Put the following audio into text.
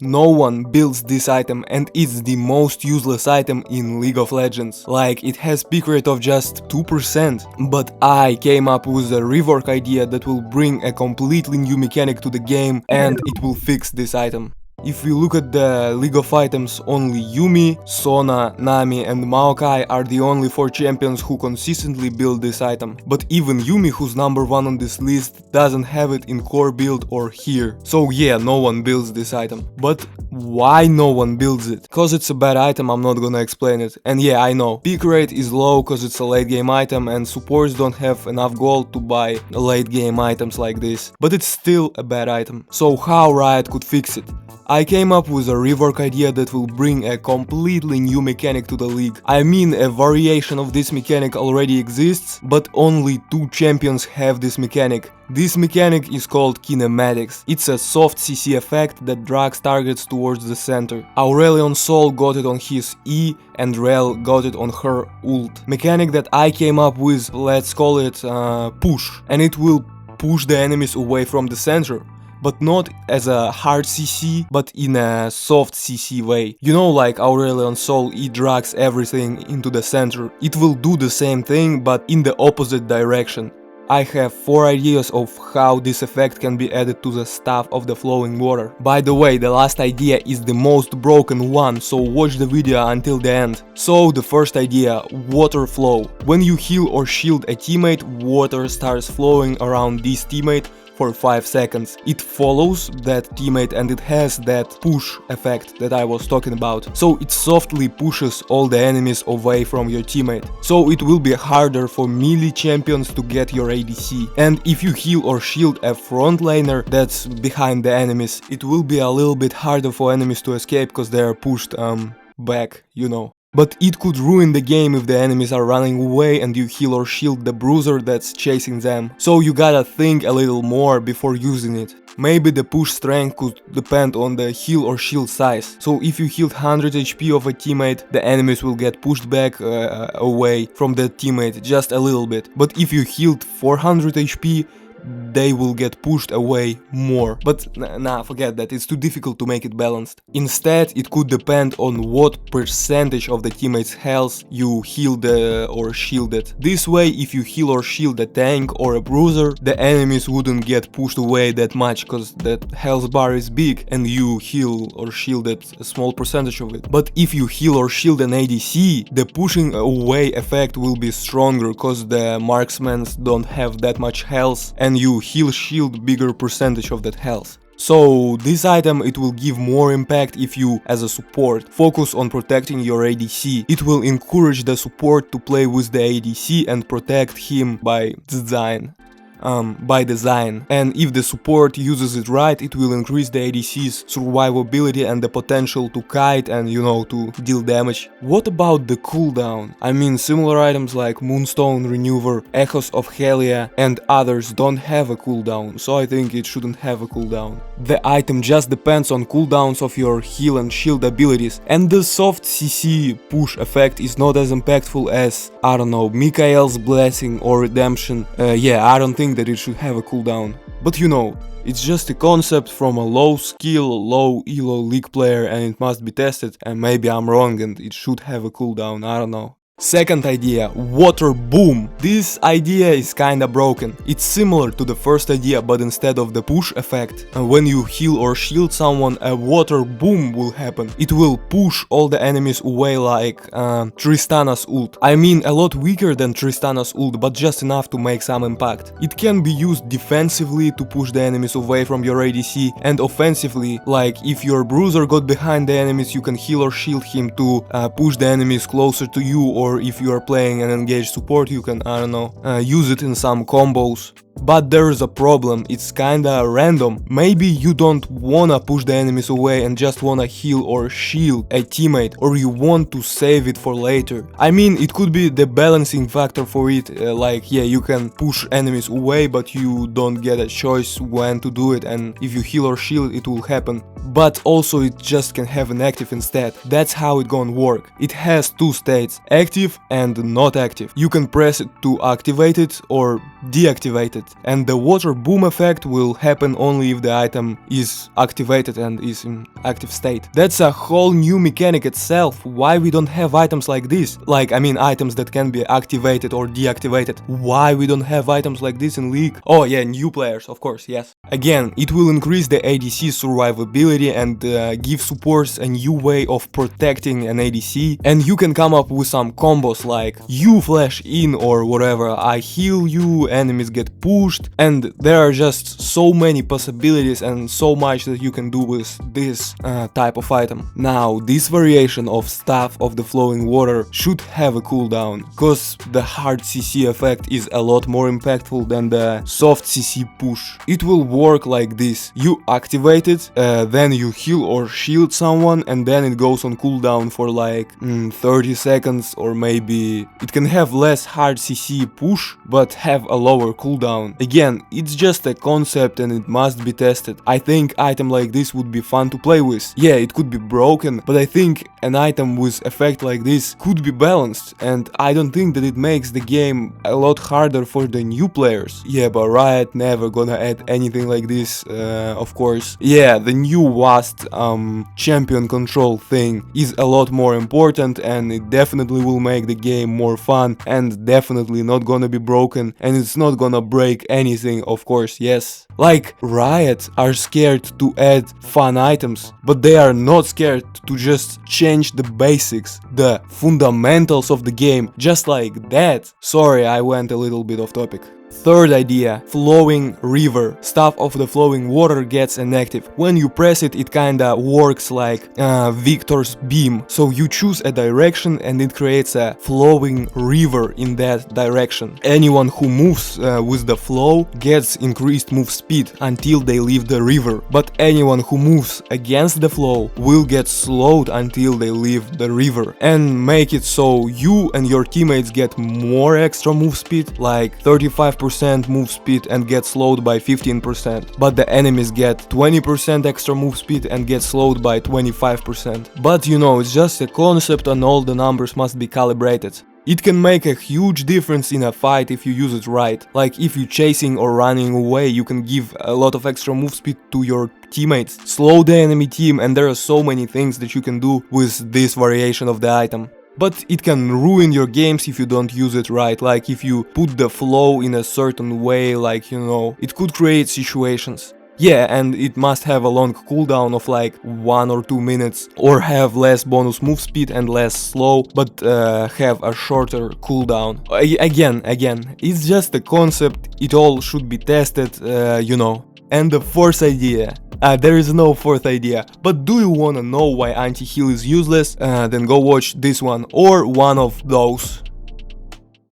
No one builds this item and it's the most useless item in League of Legends. Like, it has pick rate of just 2%. But I came up with a rework idea that will bring a completely new mechanic to the game and it will fix this item. If we look at the League of items, only Yuumi, Sona, Nami and Maokai are the only 4 champions who consistently build this item. But even Yuumi, who's number 1 on this list, doesn't have it in core build or here. So yeah, no one builds this item. But why no one builds it? Cause it's a bad item, I'm not gonna explain it. And yeah, I know, pick rate is low cause it's a late game item and supports don't have enough gold to buy late game items like this. But it's still a bad item. So how Riot could fix it? I came up with a rework idea that will bring a completely new mechanic to the league. I mean, a variation of this mechanic already exists, but only 2 champions have this mechanic. This mechanic is called kinematics. It's a soft CC effect that drags targets towards the center. Aurelion Sol got it on his E and Rel got it on her ult. Mechanic that I came up with, let's call it push. And it will push the enemies away from the center. But not as a hard CC, but in a soft CC way. You know, like Aurelion Sol, it drags everything into the center. It will do the same thing, but in the opposite direction. I have 4 ideas of how this effect can be added to the staff of the flowing water. By the way, the last idea is the most broken one, so watch the video until the end. So the first idea, water flow. When you heal or shield a teammate, water starts flowing around this teammate for 5 seconds. It follows that teammate and it has that push effect that I was talking about. So it softly pushes all the enemies away from your teammate. So it will be harder for melee champions to get your ADC. And if you heal or shield a front laner that's behind the enemies, it will be a little bit harder for enemies to escape because they are pushed back, you know. But it could ruin the game if the enemies are running away and you heal or shield the bruiser that's chasing them. So you gotta think a little more before using it. Maybe the push strength could depend on the heal or shield size. So if you healed 100 HP of a teammate, the enemies will get pushed back away from the teammate just a little bit. But if you healed 400 HP, they will get pushed away more. But nah, forget that, it's too difficult to make it balanced. Instead, it could depend on what percentage of the teammate's health you healed or shielded. This way, if you heal or shield a tank or a bruiser, the enemies wouldn't get pushed away that much, cause that health bar is big and you heal or shielded a small percentage of it. But if you heal or shield an ADC, the pushing away effect will be stronger, cause the marksmen don't have that much health and you heal shield bigger percentage of that health. So this item, it will give more impact if you, as a support, focus on protecting your ADC. It will encourage the support to play with the ADC and protect him by design. And if the support uses it right, it will increase the ADC's survivability and the potential to kite and, you know, to deal damage. What about the cooldown? I mean, similar items like Moonstone Renewer, Echoes of Helia and others don't have a cooldown, so I think it shouldn't have a cooldown. The item just depends on cooldowns of your heal and shield abilities, and the soft CC push effect is not as impactful as, I don't know, Mikael's Blessing or Redemption. Yeah, I don't think that it should have a cooldown. But you know, it's just a concept from a low skill, low elo league player and it must be tested, and maybe I'm wrong and it should have a cooldown, I don't know. Second idea, water boom. This idea is kinda broken. It's similar to the first idea, but instead of the push effect, when you heal or shield someone, a water boom will happen. It will push all the enemies away like Tristana's ult. I mean, a lot weaker than Tristana's ult, but just enough to make some impact. It can be used defensively to push the enemies away from your ADC, and offensively, like if your bruiser got behind the enemies, you can heal or shield him to push the enemies closer to you, or if you are playing an engaged support, you can, I don't know, use it in some combos. But there is a problem, it's kinda random. Maybe you don't wanna push the enemies away and just wanna heal or shield a teammate, or you want to save it for later. I mean, it could be the balancing factor for it, like yeah, you can push enemies away but you don't get a choice when to do it, and if you heal or shield it will happen. But also it just can have an active instead. That's how it gonna work. It has 2 states, active and not active. You can press it to activate it or deactivate it. and the water boom effect will happen only if the item is activated and is in active state. That's a whole new mechanic itself. Why we don't have items like this? Like, I mean, items that can be activated or deactivated. Why we don't have items like this in League? Oh yeah, new players, of course, yes. Again, it will increase the ADC survivability and give supports a new way of protecting an ADC, and you can come up with some combos like you flash in or whatever, I heal you, enemies get pushed, and there are just so many possibilities and so much that you can do with this type of item. Now, this variation of Staff of the Flowing Water should have a cooldown, cause the hard CC effect is a lot more impactful than the soft CC push. It will work like this: you activate it, then you heal or shield someone, and then it goes on cooldown for like 30 seconds, or maybe it can have less hard CC push but have a lower cooldown. Again, it's just a concept and it must be tested. I think item like this would be fun to play with. Yeah, it could be broken, but I think an item with effect like this could be balanced, and I don't think that it makes the game a lot harder for the new players. Yeah, but Riot never gonna add anything like this, of course. Yeah, the new WAST champion control thing is a lot more important, and it definitely will make the game more fun and definitely not gonna be broken, and it's not gonna break anything, of course, yes. Like, Riot are scared to add fun items, but they are not scared to just change the basics, the fundamentals of the game, just like that. Sorry, I went a little bit off topic. Third idea, flowing river. Staff of the Flowing Water gets inactive. When you press it, it kinda works like Victor's beam. So you choose a direction and it creates a flowing river in that direction. Anyone who moves with the flow gets increased move speed until they leave the river. But anyone who moves against the flow will get slowed until they leave the river. And make it so you and your teammates get more extra move speed, like 35% move speed and get slowed by 15%, but the enemies get 20% extra move speed and get slowed by 25%. But you know, it's just a concept and all the numbers must be calibrated. It can make a huge difference in a fight if you use it right. Like, if you're chasing or running away, you can give a lot of extra move speed to your teammates, slow the enemy team, and there are so many things that you can do with this variation of the item. But it can ruin your games if you don't use it right, like if you put the flow in a certain way, like, you know, it could create situations. Yeah, and it must have a long cooldown of like 1 or 2 minutes, or have less bonus move speed and less slow, but have a shorter cooldown. Again, it's just a concept, it all should be tested, you know. And the fourth idea. There is no fourth idea, but do you wanna know why anti-heal is useless? Then go watch this one or one of those.